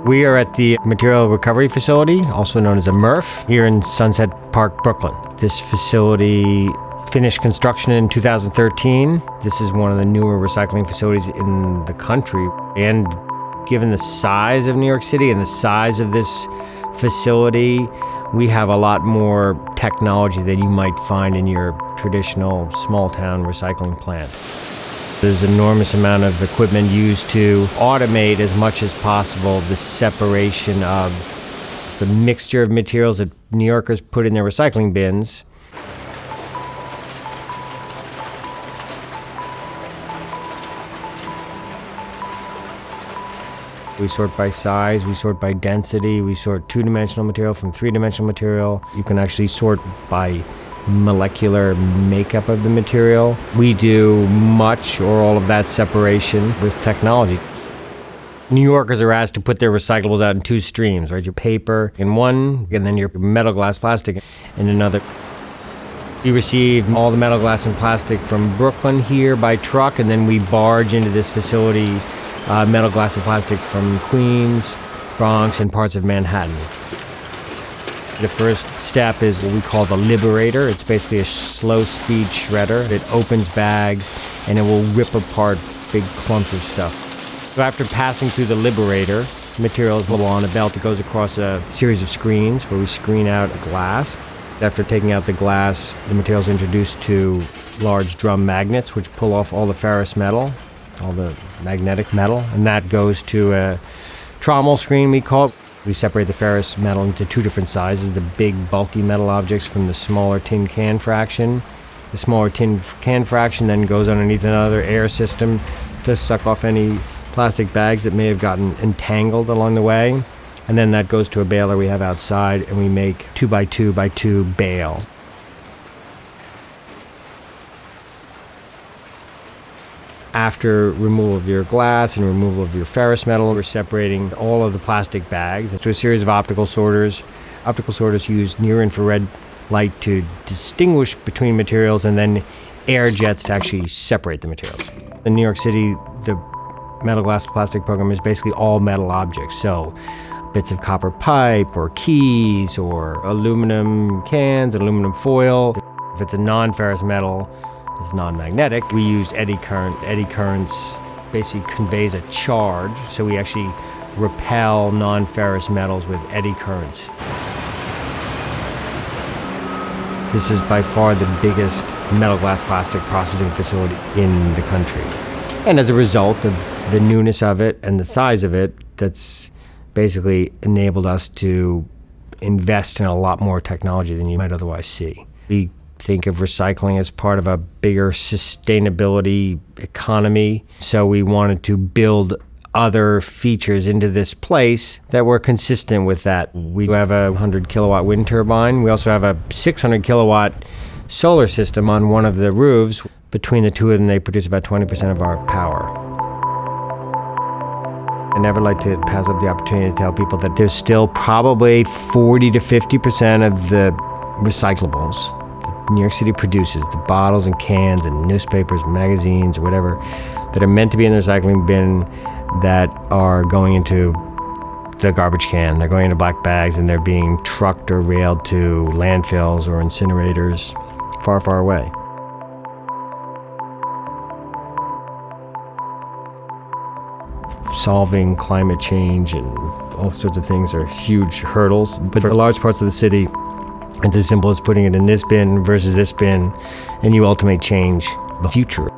We are at the Material Recovery Facility, also known as a MRF, here in Sunset Park, Brooklyn. This facility finished construction in 2013. This is one of the newer recycling facilities in the country. And given the size of New York City and the size of this facility, we have a lot more technology than you might find in your traditional small-town recycling plant. There's an enormous amount of equipment used to automate as much as possible the separation of the mixture of materials that New Yorkers put in their recycling bins. We sort by size, we sort by density, we sort two-dimensional material from three-dimensional material. You can actually sort by molecular makeup of the material. We do much or all of that separation with technology. New Yorkers are asked to put their recyclables out in two streams, right? Your paper in one, and then your metal, glass, plastic in another. We receive all the metal, glass, and plastic from Brooklyn here by truck, and then we barge into this facility metal, glass, and plastic from Queens, Bronx, and parts of Manhattan. The first step is what we call the liberator. It's basically a slow-speed shredder. It opens bags, and it will rip apart big clumps of stuff. So after passing through the liberator, materials will go on a belt that goes across a series of screens where we screen out glass. After taking out the glass, the material is introduced to large drum magnets, which pull off all the ferrous metal, all the magnetic metal, and that goes to a trommel screen, we call it. We separate the ferrous metal into two different sizes, the big bulky metal objects from the smaller tin can fraction. The smaller tin can fraction then goes underneath another air system to suck off any plastic bags that may have gotten entangled along the way. And then that goes to a baler we have outside, and we make 2x2x2 bales. After removal of your glass and removal of your ferrous metal, we're separating all of the plastic bags into a series of optical sorters. Optical sorters use near-infrared light to distinguish between materials, and then air jets to actually separate the materials. In New York City, the metal, glass, plastic program is basically all metal objects. So bits of copper pipe or keys or aluminum cans, aluminum foil. If it's a non-ferrous metal, it's non-magnetic. We use eddy current. Eddy currents basically conveys a charge, so we actually repel non-ferrous metals with eddy currents. This is by far the biggest metal, glass, plastic processing facility in the country. And as a result of the newness of it and the size of it, that's basically enabled us to invest in a lot more technology than you might otherwise see. We think of recycling as part of a bigger sustainability economy. So we wanted to build other features into this place that were consistent with that. We have a 100 kilowatt wind turbine. We also have a 600 kilowatt solar system on one of the roofs. Between the two of them, they produce about 20% of our power. I never like to pass up the opportunity to tell people that there's still probably 40 to 50% of the recyclables New York City produces, the bottles and cans and newspapers, magazines, or whatever, that are meant to be in the recycling bin that are going into the garbage can. They're going into black bags, and they're being trucked or railed to landfills or incinerators far, far away. Solving climate change and all sorts of things are huge hurdles, but for large parts of the city, it's as simple as putting it in this bin versus this bin, and you ultimately change the future.